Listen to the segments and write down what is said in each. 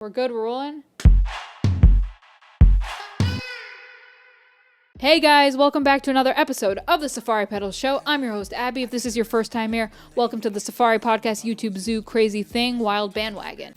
We're good, we're rolling. Hey guys, welcome back to another episode of the Safari Pedals Show. I'm your host, Abby. If this is your first time here, welcome to the Safari Podcast YouTube Zoo Crazy Thing Wild Bandwagon.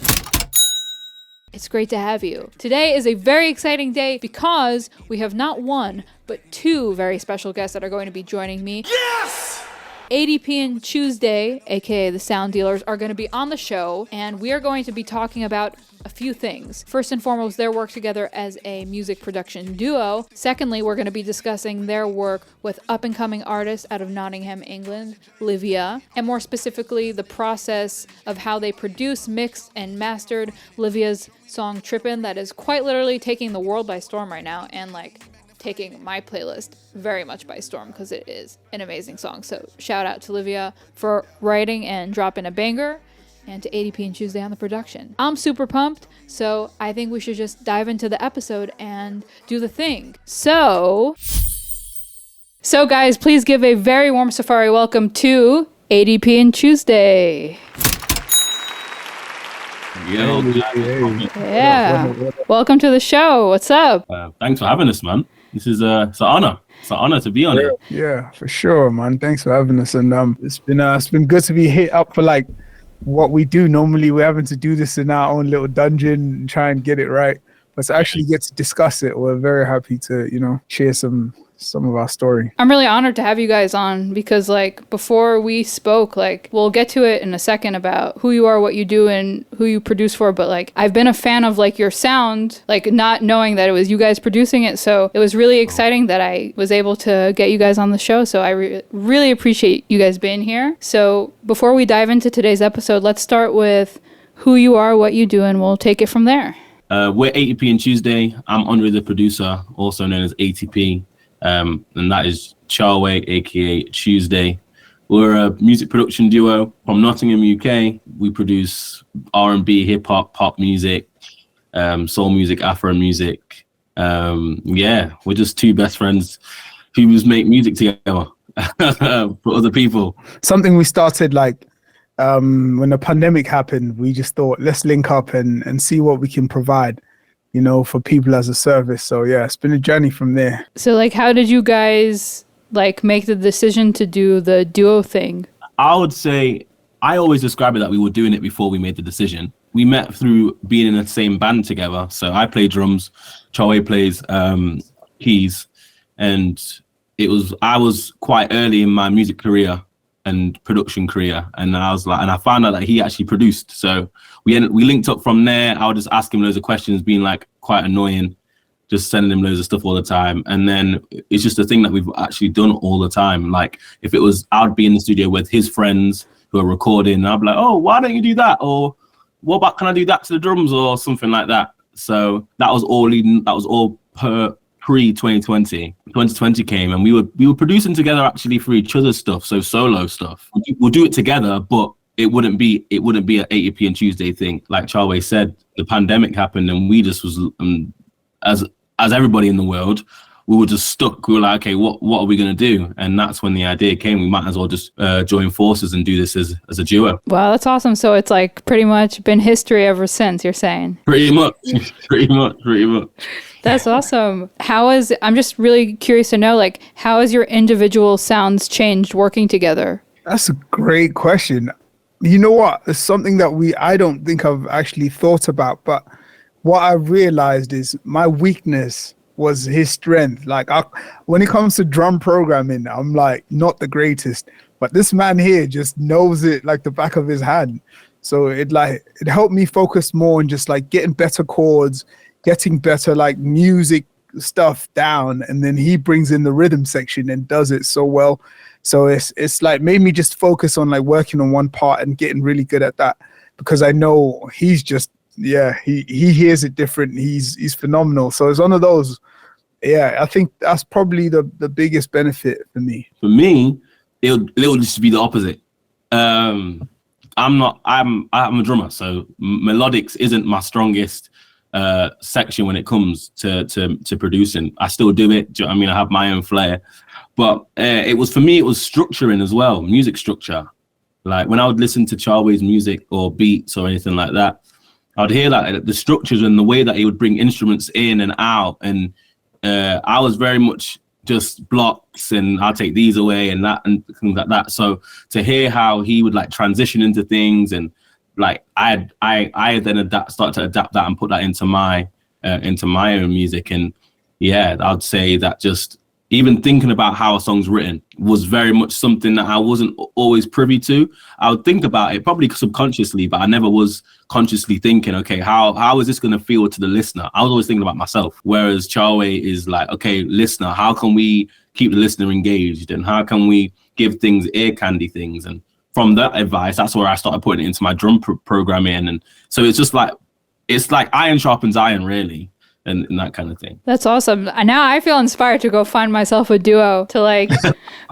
It's great to have you. Today is a very exciting day because we have not one, but two very special guests that are going to be joining me. Yes! ADP and Tuesday, aka the Sound Dealers, are going to be on the show, and we are going to be talking about a few things. First and foremost, their work together as a music production duo. Secondly, we're going to be discussing their work with up-and-coming artists out of Nottingham, England, LYVIA, and more specifically, the process of how they produced, mixed, and mastered LYVIA's song Trippin, that is quite literally taking the world by storm right now, and taking my playlist very much by storm because it is an amazing song. So shout out to LYVIA for writing and dropping a banger, and to ADP and Tuesday on the production. I'm super pumped, so I think we should just dive into the episode and do the thing. So guys, please give a very warm Safari welcome to ADP and Tuesday. Yeah. Welcome to the show. What's up? Thanks for having us, man. This is it's an honor. It's an honor to be on it. Yeah, for sure, man. Thanks for having us, and it's been good to be hit up for what we do. Normally, we're having to do this in our own little dungeon and try and get it right, but to actually get to discuss it, we're very happy to share some of our story. I'm really honored to have you guys on because before we spoke, we'll get to it in a second about who you are, what you do, and who you produce for, but I've been a fan of your sound, not knowing that it was you guys producing it, so it was really exciting that I was able to get you guys on the show, so I really appreciate you guys being here. So before we dive into today's episode, let's start with who you are, what you do, and we'll take it from there. We're ATP and Tuesday. I'm Andre, the producer, also known as ATP. And that is Charway, aka Tuesday. We're a music production duo from Nottingham, UK. We produce R&B, hip hop, pop music, soul music, Afro music. We're just two best friends who just make music together for other people. Something we started when the pandemic happened. We just thought, let's link up and see what we can provide, for people as a service. So yeah, it's been a journey from there. So how did you guys make the decision to do the duo thing? I would say, I always describe it that we were doing it before we made the decision. We met through being in the same band together. So I play drums, Charway plays keys, and I was quite early in my music career and production career, and I found out that he actually produced. So we linked up from there. I would just ask him loads of questions, being quite annoying, just sending him loads of stuff all the time. And then it's just a thing that we've actually done all the time. If it was, I'd be in the studio with his friends who are recording, and I'd be like, oh, why don't you do that? Or what about, can I do that to the drums or something like that? So that was all pre-2020. 2020 came, and we were producing together actually for each other's stuff, so solo stuff. We'll do it together, but it wouldn't be an ATP and Tuesday thing. Like Charway said, the pandemic happened, and we just was as everybody in the world, we were just stuck. We were like, okay, what are we gonna do? And that's when the idea came. We might as well just join forces and do this as a duo. Wow, that's awesome. So it's pretty much been history ever since, you're saying? Pretty much. That's awesome. I'm just really curious to know, how has your individual sounds changed working together? That's a great question. You know what? It's something that I don't think I've actually thought about, but what I realized is my weakness was his strength. When it comes to drum programming, I'm not the greatest, but this man here just knows it like the back of his hand. So it helped me focus more on just getting better chords, getting better music stuff down, and then he brings in the rhythm section and does it so well. So it's made me just focus on working on one part and getting really good at that, because I know he's just he hears it different. He's phenomenal. So it's one of those. Yeah, I think that's probably the biggest benefit for me. For me, it'll just be the opposite. I'm a drummer, so melodics isn't my strongest section when it comes to producing. I still do it. I mean, I have my own flair, but it was structuring as well, music structure. When I would listen to Charway's music or beats or anything like that, I'd hear like the structures and the way that he would bring instruments in and out, and I was very much just blocks, and I'll take these away and that and things like that. So to hear how he would like transition into things, and like I then start to adapt that and put that into my own music. And yeah, I'd say that just even thinking about how a song's written was very much something that I wasn't always privy to. I would think about it probably subconsciously, but I never was consciously thinking, okay, how is this going to feel to the listener? I was always thinking about myself. Whereas Chawe is like, okay, listener, how can we keep the listener engaged? And how can we give things ear candy things? And from that advice, that's where I started putting it into my drum programming. And so it's just like, it's like iron sharpens iron, really. And that kind of thing. That's awesome. Now I feel inspired to go find myself a duo to like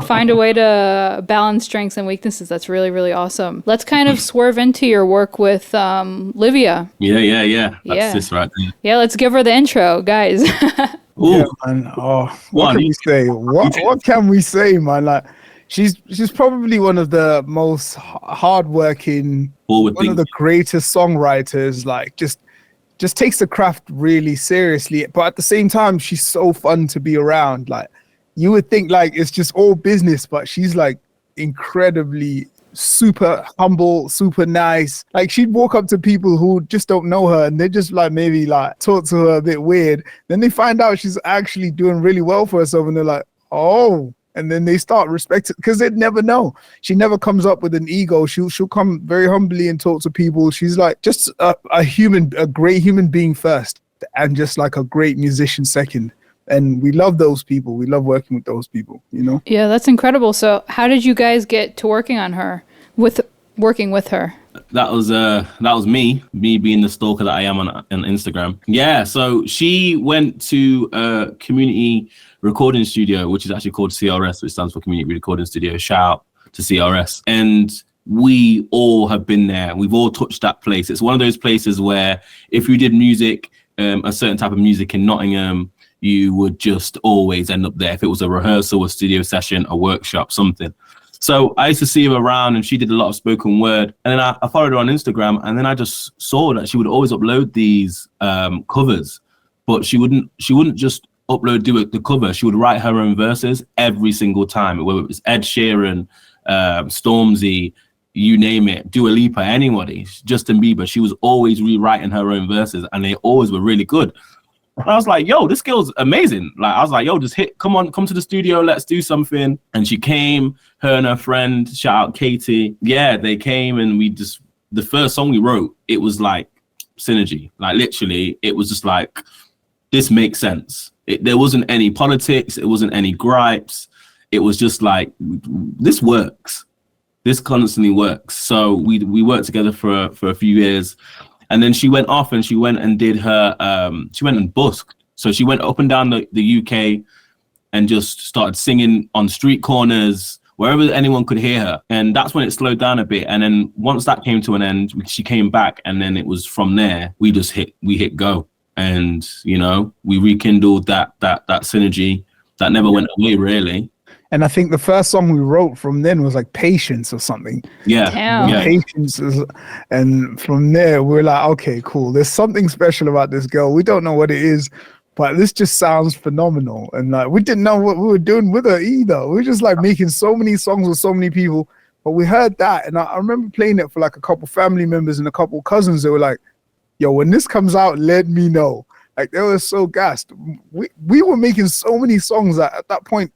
find a way to balance strengths and weaknesses. That's really, really awesome. Let's kind of swerve into your work with LYVIA. Yeah. That's this right there. Yeah, let's give her the intro, guys. Ooh. Yeah, man. Oh, what can we say? What can we say, man? Like, she's probably one of the most hardworking, one of the greatest songwriters. Like, just takes the craft really seriously, but at the same time, she's so fun to be around. Like, you would think like it's just all business, but she's like incredibly super humble, super nice. Like, she'd walk up to people who just don't know her, and they just like maybe like talk to her a bit weird. Then they find out she's actually doing really well for herself, and they're like, oh. And then they start respecting, because they'd never know. She never comes up with an ego. She'll come very humbly and talk to people. She's like just a great human being first, and just like a great musician second. And we love those people. We love working with those people, you know? Yeah, that's incredible. So how did you guys get to working with her? That was me being the stalker that I am on Instagram. Yeah, so she went to a community recording studio, which is actually called CRS, which stands for Community Recording Studio. Shout out to CRS. And we all have been there. We've all touched that place. It's one of those places where if you did music, a certain type of music in Nottingham, you would just always end up there. If it was a rehearsal, a studio session, a workshop, something. So I used to see her around, and she did a lot of spoken word. And then I followed her on Instagram, and then I just saw that she would always upload these covers, but she wouldn't just do the cover. She would write her own verses every single time, whether it was Ed Sheeran, Stormzy, you name it, Dua Lipa, anybody, Justin Bieber. She was always rewriting her own verses, and they always were really good. And I was like, yo, this girl's amazing. Like, I was like, yo, just come to the studio, let's do something. And she came, her and her friend, shout out Katie. Yeah, they came, and the first song we wrote, it was like synergy. Like, literally, it was just like, this makes sense. There wasn't any politics. It wasn't any gripes. It was just like, this works. This constantly works. So we worked together for a few years. And then she went off, and she went and did she went and busked. So she went up and down the UK and just started singing on street corners, wherever anyone could hear her. And that's when it slowed down a bit. And then once that came to an end, she came back, and then it was from there, we hit go. And, you know, we rekindled that synergy that never went away, really. And I think the first song we wrote from then was like Patience or something. Yeah. Damn. Patience and from there we're like, okay, cool. There's something special about this girl. We don't know what it is, but this just sounds phenomenal. And like, we didn't know what we were doing with her either. We were just like making so many songs with so many people. But we heard that, and I remember playing it for like a couple family members and a couple cousins. They were like, yo, when this comes out, let me know. Like, they were so gassed. We were making so many songs that at that point,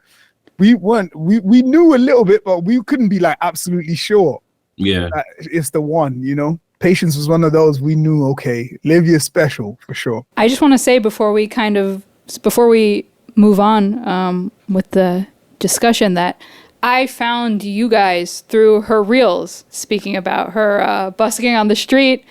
we knew a little bit, but we couldn't be like absolutely sure. Yeah, that it's the one, you know. Patience was one of those we knew. Okay, LYVIA special for sure. I just want to say before we move on with the discussion that I found you guys through her reels, speaking about her busking on the street.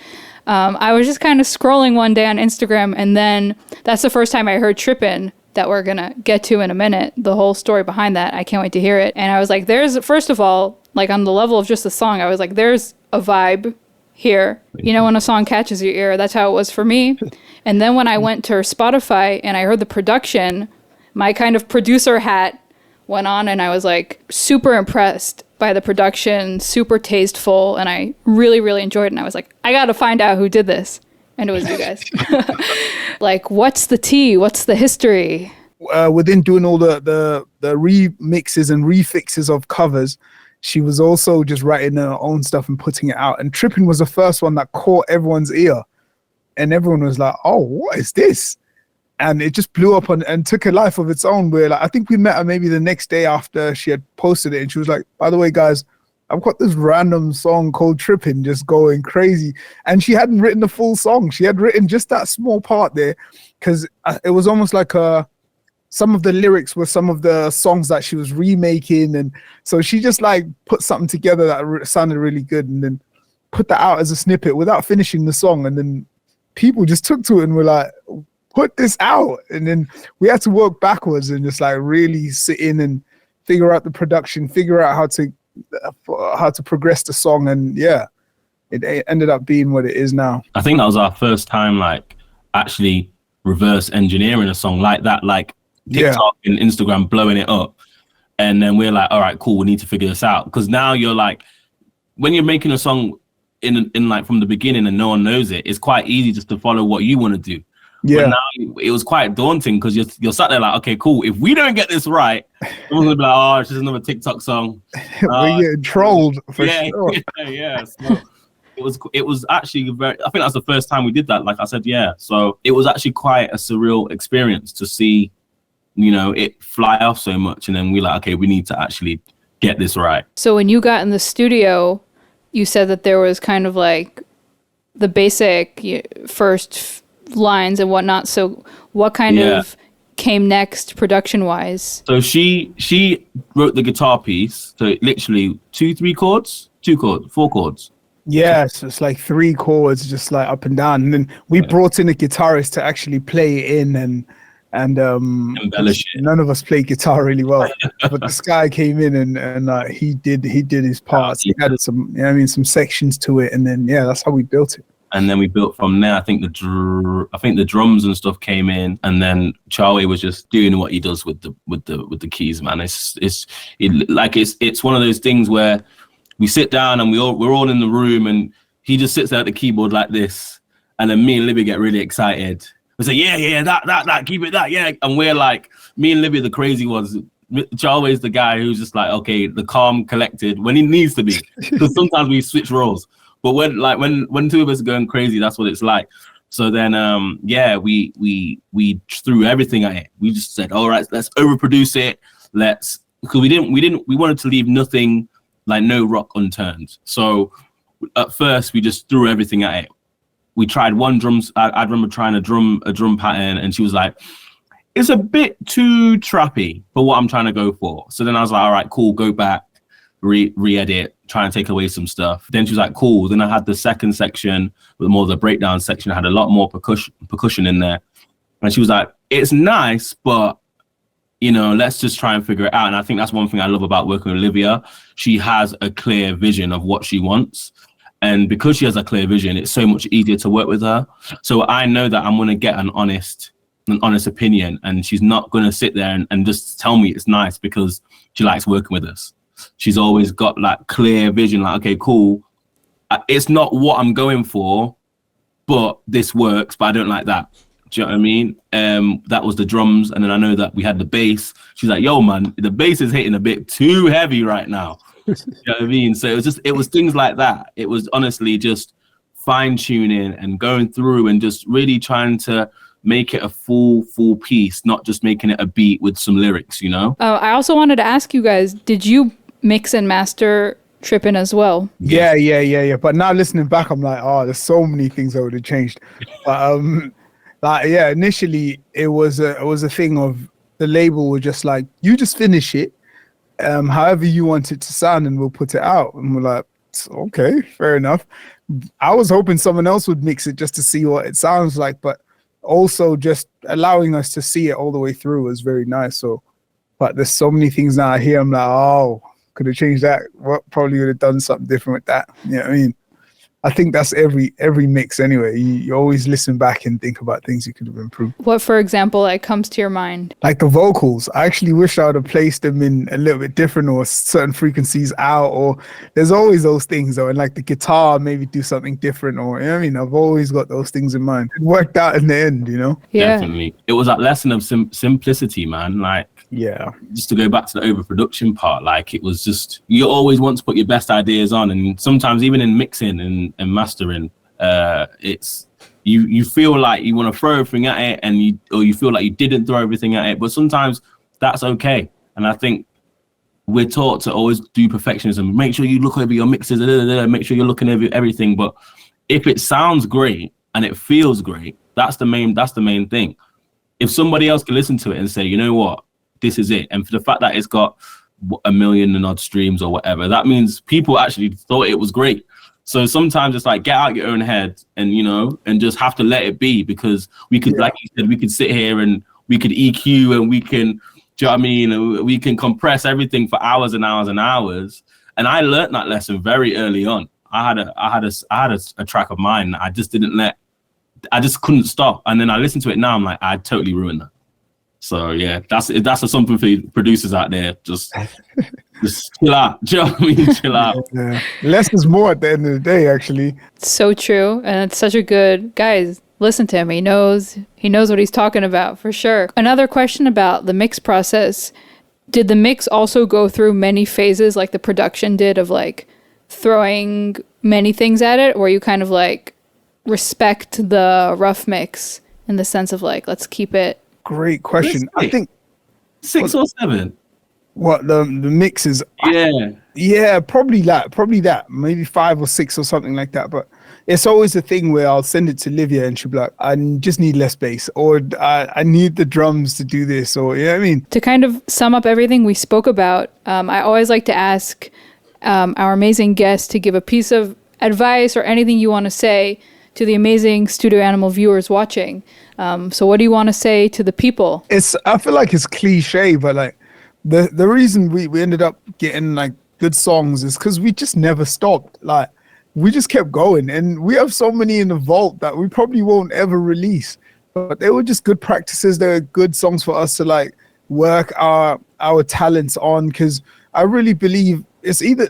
I was just kind of scrolling one day on Instagram, and then that's the first time I heard Trippin', that we're going to get to in a minute, the whole story behind that. I can't wait to hear it. And I was like, first of all, like on the level of just the song, I was like, there's a vibe here. You know, when a song catches your ear, that's how it was for me. And then when I went to her Spotify and I heard the production, my kind of producer hat went on, and I was like super impressed by the production, super tasteful. And I really, really enjoyed it. And I was like, I got to find out who did this. And it was you guys. Like, what's the tea? What's the history? Within doing all the remixes and refixes of covers, she was also just writing her own stuff and putting it out. And Trippin was the first one that caught everyone's ear. And everyone was like, oh, what is this? And it just blew up and took a life of its own. Where like, I think we met her maybe the next day after she had posted it. And she was like, by the way, guys, I've got this random song called Trippin just going crazy. And she hadn't written the full song. She had written just that small part there because it was almost like some of the lyrics were some of the songs that she was remaking. And so she just like put something together that sounded really good and then put that out as a snippet without finishing the song. And then people just took to it and were like, put this out. And then we had to work backwards and just like really sit in and figure out the production, figure out how to progress the song. And yeah, it ended up being what it is now. I think that was our first time like actually reverse engineering a song like that, like TikTok and Instagram blowing it up. And then we're like, all right, cool, we need to figure this out. Because now you're like, when you're making a song in like from the beginning and no one knows it, it's quite easy just to follow what you want to do. Yeah. But now it was quite daunting because you're sat there like, okay, cool. If we don't get this right, everyone's gonna be like, oh, it's just another TikTok song. We're getting trolled for sure. Yeah. So it was actually I think that's the first time we did that. Like I said, yeah. So it was actually quite a surreal experience to see, you know, it fly off so much, and then we're like, okay, we need to actually get this right. So when you got in the studio, you said that there was kind of like the basic first lines and whatnot. So what kind of came next production wise? So she wrote the guitar piece. So literally 4 chords. Yes, it's like 3 chords, just like up and down. And then we brought in a guitarist to actually play it in and embellish it. None of us played guitar really well, but this guy came in and he did his parts. He added some, some sections to it, and then that's how we built it. And then we built from there. I think the drums and stuff came in, and then Charlie was just doing what he does with the keys, man. It's one of those things where we sit down and we're all in the room, and he just sits there at the keyboard like this, and then me and Libby get really excited. We say, yeah, that, keep it that, yeah. And we're like, me and Libby, the crazy ones. Charlie's the guy who's just like, okay, the calm, collected when he needs to be, because sometimes we switch roles. But when two of us are going crazy, that's what it's like. So then, we threw everything at it. We just said, all right, let's overproduce it. Because we wanted to leave nothing, like no rock unturned. So at first we just threw everything at it. We tried one drums. I remember trying a drum pattern, and she was like, it's a bit too trappy for what I'm trying to go for. So then I was like, all right, cool, go back, re-edit, try and take away some stuff. Then she was like, cool. Then I had the second section with more of the breakdown section. I had a lot more percussion in there. And she was like, it's nice, but let's just try and figure it out. And I think that's one thing I love about working with Olivia. She has a clear vision of what she wants. And because she has a clear vision, it's so much easier to work with her. So I know that I'm going to get an honest opinion, and she's not going to sit there and just tell me it's nice because she likes working with us. She's always got like clear vision, like, okay, cool. It's not what I'm going for, but this works, but I don't like that. Do you know what I mean? That was the drums. And then I know that we had the bass. She's like, yo, man, the bass is hitting a bit too heavy right now. You know what I mean? So it was things like that. It was honestly just fine tuning and going through and just really trying to make it a full piece, not just making it a beat with some lyrics, I also wanted to ask you guys, did you mix and master Trippin as well? Yeah. But now listening back, I'm like, oh, there's so many things that would have changed. But initially it was a thing of the label were just like, you just finish it, however you want it to sound, and we'll put it out. And we're like, okay, fair enough. I was hoping someone else would mix it just to see what it sounds like, but also just allowing us to see it all the way through was very nice. So, but there's so many things now I hear, I'm like, oh, could have changed that. What probably would have done something different with that. You know what I mean? I think that's every mix anyway. You always listen back and think about things you could have improved. What, for example, like comes to your mind? Like the vocals, I actually wish I would have placed them in a little bit different or certain frequencies out, or there's always those things though. And like the guitar, maybe do something different, or you know what I mean, I've always got those things in mind. It worked out in the end, you know? Yeah. Definitely. It was that lesson of simplicity, man. Like, Yeah. just to go back to the overproduction part, like it was just, you always want to put your best ideas on, and sometimes even in mixing and mastering, it's you feel like you want to throw everything at it, and you feel like you didn't throw everything at it, but sometimes that's okay. And I think we're taught to always do perfectionism. Make sure you look over your mixes, make sure you're looking over everything. But if it sounds great and it feels great, that's the main thing. If somebody else can listen to it and say, you know what, this is it, and for the fact that it's got 1 million and odd streams or whatever, that means people actually thought it was great. So sometimes it's like, get out your own head and, you know, and just have to let it be, because we could, like you said, we could sit here and we could EQ and we can, do you know what I mean? We can compress everything for hours and hours and hours. And I learned that lesson very early on. I had a track of mine. I just couldn't stop. And then I listened to it now. I'm like, I totally ruined that. So yeah, that's something for producers out there. Just chill out. Do you know what I mean? Chill out. Yeah. Less is more at the end of the day, actually. It's so true. And it's such a good, guys, listen to him. He knows what he's talking about for sure. Another question about the mix process. Did the mix also go through many phases like the production did, of like throwing many things at it? Or you kind of like respect the rough mix in the sense of like, let's keep it? Great question. I think 6 or 7. What the mix is? Yeah, probably that. Maybe 5 or 6 or something like that. But it's always a thing where I'll send it to LYVIA and she'll be like, I just need less bass, or I need the drums to do this, or you know what I mean? To kind of sum up everything we spoke about, I always like to ask our amazing guests to give a piece of advice or anything you want to say to the amazing Studio Animal viewers watching. So what do you want to say to the people? I feel like it's cliche, but like the reason we ended up getting like good songs is because we just never stopped. Like we just kept going, and we have so many in the vault that we probably won't ever release. But they were just good practices. They were good songs for us to like work our talents on, because I really believe it's either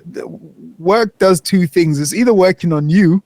work does two things. It's either working on you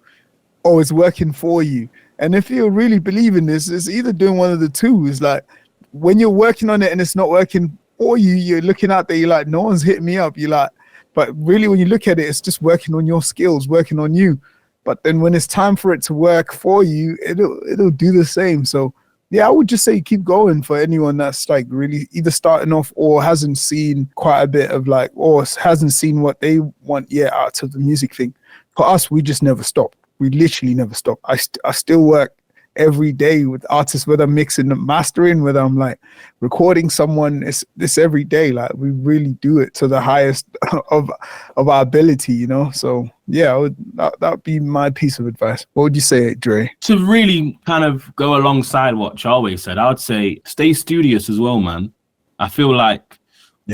or it's working for you. And if you really believe in this, it's either doing one of the two. It's like when you're working on it and it's not working for you, you're looking out there, you're like, no one's hitting me up. You're like, but really when you look at it, it's just working on your skills, working on you. But then when it's time for it to work for you, it'll do the same. So yeah, I would just say keep going for anyone that's like really either starting off or hasn't seen quite a bit of like, or hasn't seen what they want yet out of the music thing. For us, we just never stop. We literally never stop. I still work every day with artists, whether I'm mixing and mastering, whether I'm like recording someone. It's every day. Like we really do it to the highest of our ability, you know? So yeah, that would be my piece of advice. What would you say, Dre? To really kind of go alongside what Charway said, I would say stay studious as well, man. I feel like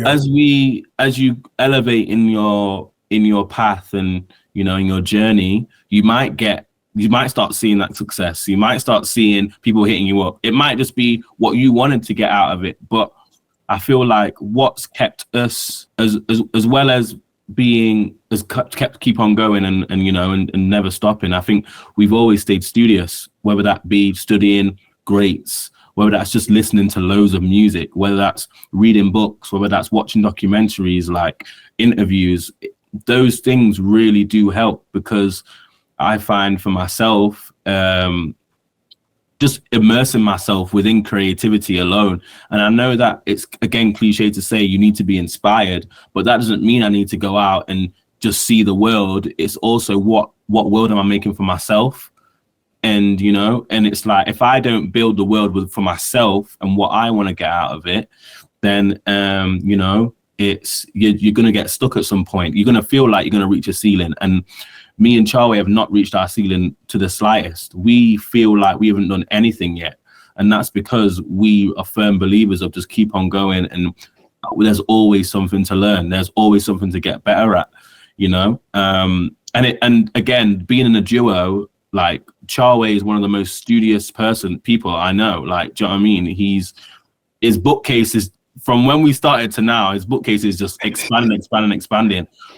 as you elevate in your path and, you know, in your journey, you might start seeing that success. You might start seeing people hitting you up. It might just be what you wanted to get out of it. But I feel like what's kept us as well as being as keep on going and you know and never stopping. I think we've always stayed studious, whether that be studying greats, whether that's just listening to loads of music, whether that's reading books, whether that's watching documentaries, like interviews. Those things really do help, because I find for myself, just immersing myself within creativity alone. And I know that it's, again, cliche to say you need to be inspired, but that doesn't mean I need to go out and just see the world. It's also what world am I making for myself? And, you know, and it's like, if I don't build the world for myself and what I want to get out of it, then, you know, you're going to get stuck at some point. You're going to feel like you're going to reach a ceiling. And me and Charway have not reached our ceiling to the slightest. We feel like we haven't done anything yet. And that's because we are firm believers of just keep on going. And there's always something to learn. There's always something to get better at. you know. And again, being in a duo, like Charway is one of the most studious people I know. Like, do you know what I mean? His bookcase is, from when we started to now, his bookcase is just expanding.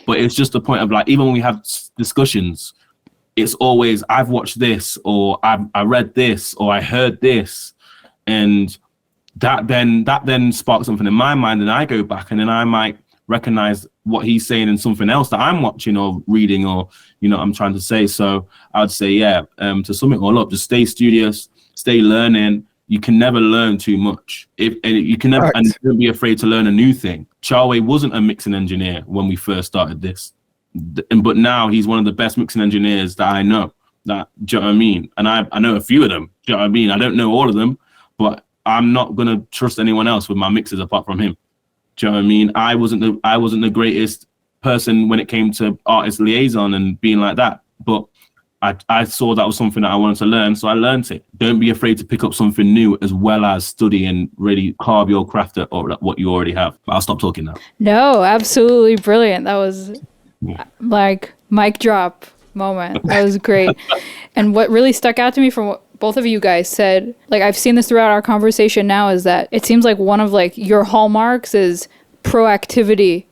But it's just the point of, like, even when we have discussions, it's always, I've watched this, or I read this, or I heard this, and that then sparks something in my mind, and I go back and then I might recognize what he's saying in something else that I'm watching or reading, or, you know, I'm trying to say. So I'd say, yeah, to sum it all up, just stay studious, stay learning. You can never learn too much. And don't be afraid to learn a new thing. Charway wasn't a mixing engineer when we first started this, but now he's one of the best mixing engineers that I know. That, do you know what I mean? And I know a few of them. Do you know what I mean? I don't know all of them, but I'm not gonna trust anyone else with my mixes apart from him. Do you know what I mean? I wasn't the greatest person when it came to artist liaison and being like that, but I saw that was something that I wanted to learn, so I learned it. Don't be afraid to pick up something new, as well as study and really carve your craft at or what you already have. But I'll stop talking now. No, absolutely brilliant. That was like mic drop moment. That was great. And what really stuck out to me from what both of you guys said, like, I've seen this throughout our conversation now, is that it seems like one of, like, your hallmarks is proactivity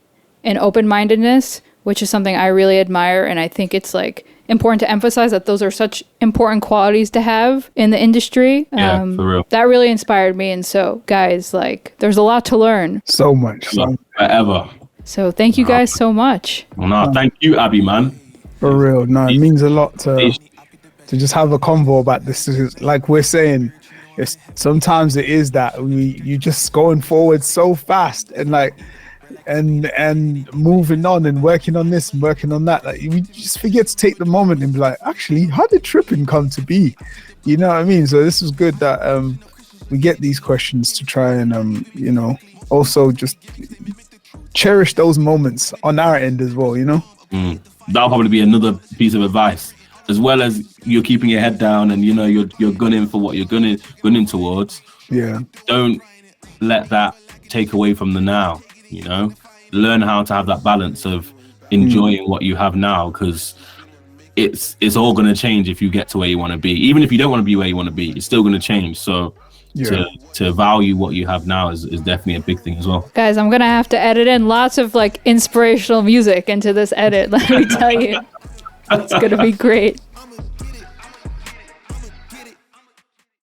and open-mindedness, which is something I really admire. And I think it's, like, important to emphasize that those are such important qualities to have in the industry. Yeah, for real. That really inspired me. And so, guys, like, there's a lot to learn. So much. Forever. So thank you guys so much. Well, no, thank you, Abby, man. For real. No, it means a lot to just have a convo about this. Like we're saying, sometimes it is that you just going forward so fast and like and moving on and working on this and working on that. Like, you just forget to take the moment and be like, actually, how did Trippin come to be? You know what I mean? So this is good that we get these questions to try and you know, also just cherish those moments on our end as well, you know? That'll probably be another piece of advice. As well as you're keeping your head down and, you know, you're gunning for what you're gunning towards. Yeah. Don't let that take away from the now, you know? Learn how to have that balance of enjoying what you have now, because it's all going to change if you get to where you want to be. Even if you don't want to be where you want to be, it's still going to change. So to value what you have now is definitely a big thing as well. Guys, I'm going to have to edit in lots of, like, inspirational music into this edit, let me tell you. It's going to be great.